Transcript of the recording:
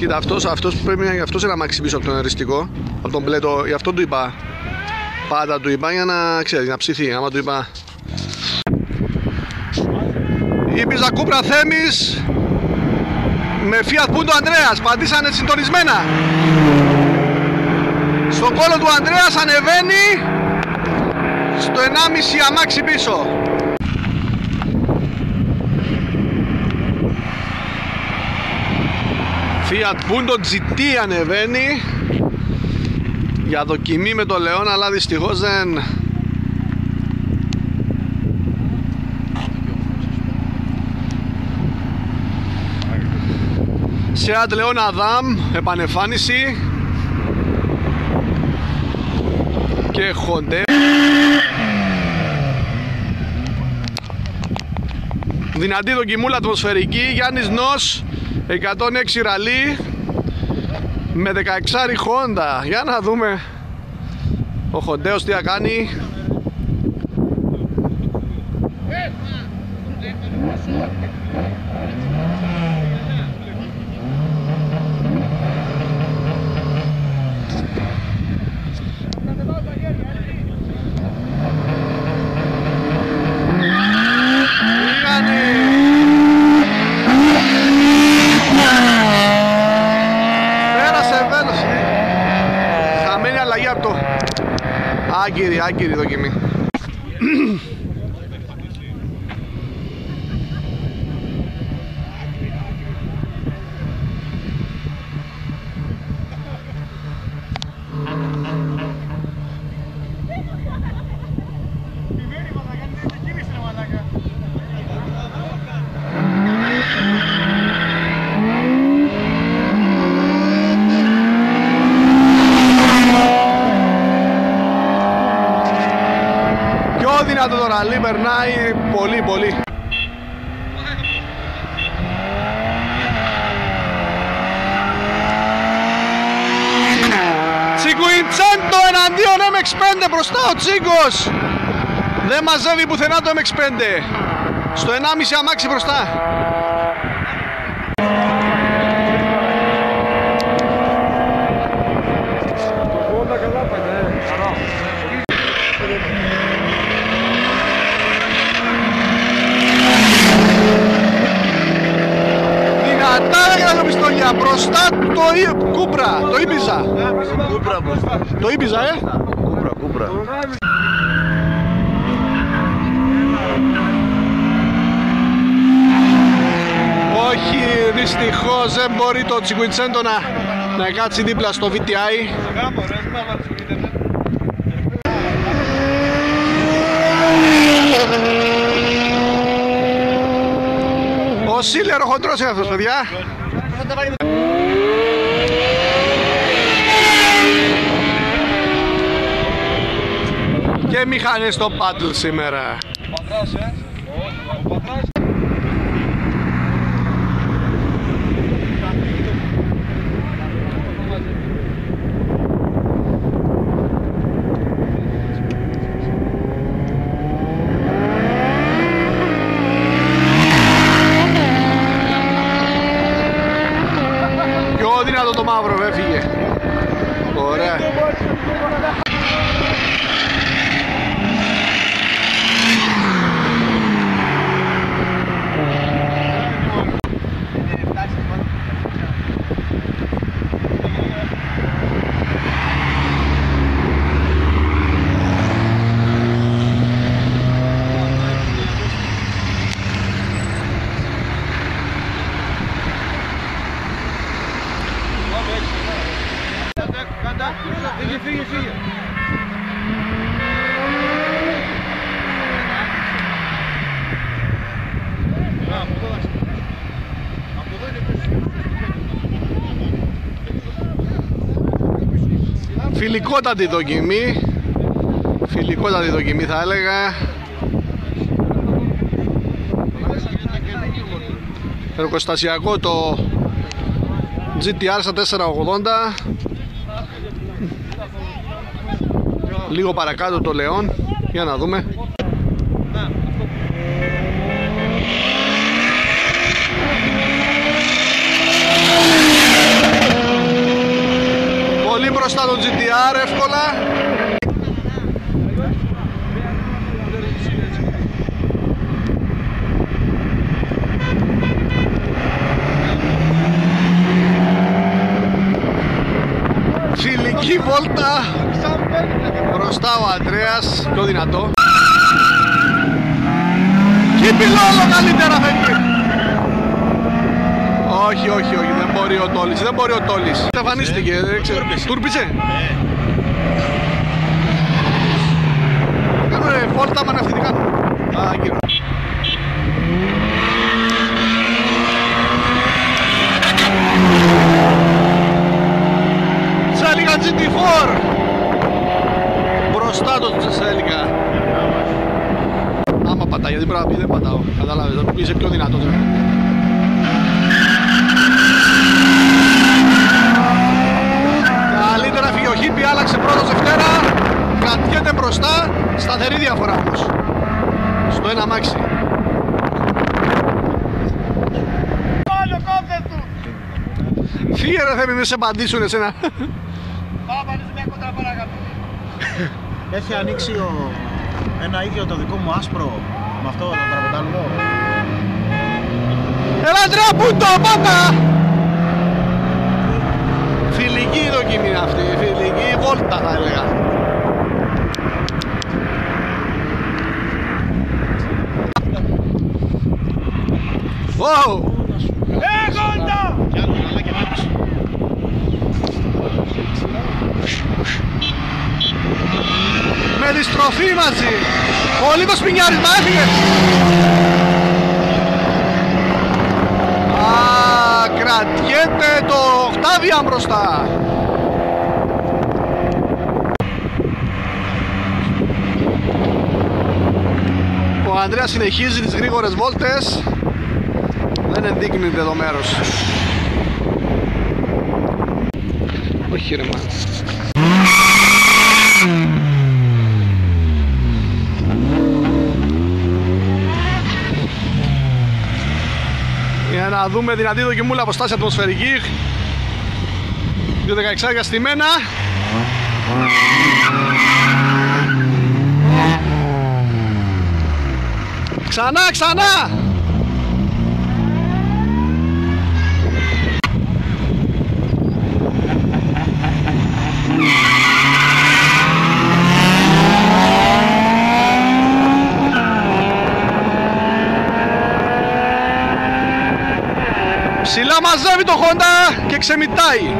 Κοίτα, αυτός είναι αμάξι πίσω από τον εριστικό. Από τον μπλε, γι' αυτό του είπα. Πάντα του είπα για να ξέρεις, να ψηθεί. Άμα του είπα. Η Ibiza Cupra Themis με Fiat Punto Andreas πατήσανε συντονισμένα. Στον κόλλο του Ανδρέας ανεβαίνει στο 1,5 αμάξι πίσω. Fiat Punto GT ανεβαίνει για δοκιμή με το Leon, αλλά δυστυχώς δεν... Seat Leon Adam, επανεμφάνιση. Και Honda. Δυνατή δοκιμούλα ατμοσφαιρική. Γιάννης Νος 106 ραλί με 16 Honda. Για να δούμε ο Χοντέος τι θα κάνει. Άγκυρη δοκιμή. Δυνατό το ραλί, περνάει πολύ. Cinquecento εναντίον MX-5, μπροστά ο Τσίγκος. Δεν μαζεύει πουθενά το MX-5. Στο 1,5 αμάξι μπροστά. Μπροστά το Cupra, το Ibiza. Το Ibiza, Cupra. Όχι, δυστυχώς δεν μπορεί το Cinquecento να κάτσει δίπλα στο VTI. Ο Σίλερ ο χοντρός είναι αυτός, παιδιά. Και μηχανές στο paddle σήμερα. Πιο δυνατό το μαύρο, έφυγε. Ωραία. Φύγε. Φιλικότατη δοκιμή θα έλεγα. Εργοστασιακό το GTR στα 480. Λίγο παρακάτω το Leon. Για να δούμε. μπροστά το GTR εύκολα. Φιλική βόλτα. Μπροστά ο Ανδρέας, πιο δυνατό. Και πιλόλο καλύτερα φεύγει. Όχι, όχι, όχι, δεν μπορεί ο Τόλης, δεν μπορεί ο Τόλης. Εμφανίστηκε, δεν ξέρω. Τούρπισε. Κάνουμε βόλτα μαναυτικά. Α, κύριο. Τσέλικα GT4. Μπροστά το Τσέλικα. Άμα πατάει, γιατί πρέπει να πει δεν πατάω. Κατάλαβες, θα πει είσαι πιο δυνατός. Καλύτερα φύγει ο Χίπη, άλλαξε πρώτος Δευτέρα. Κρατιέται μπροστά, σταθερή διαφορά όμως. Στο ένα μάξι. Φύγε ρε Θέμη, μην σε απαντήσουν εσένα. Πάμε μια κόντρα παρακάτω. Έχει ανοίξει ένα ίδιο το δικό μου άσπρο με αυτό το τραποντάλο. Έλα Αντρέα, πού το πάτα! Φιλική δοκιμή είναι αυτή, φιλική βόλτα θα έλεγα. Wow! Έγοντα! Με τη στροφή μαζί! Ο λίγος πινιάρισμα έφυγε! Κρατιέται το Οκτάβια μπροστά. Ο Ανδρέας συνεχίζει τις γρήγορες βόλτες. Δεν ενδείκνυται το μέρος. Όχι ρε μάνα. Για να δούμε δυνατή δοκιμούλα από στάση ατμοσφαιρική. 2.16 στημένα. Ξανά, ξανά! Ψηλά μαζεύει το Honda και ξεμητάει.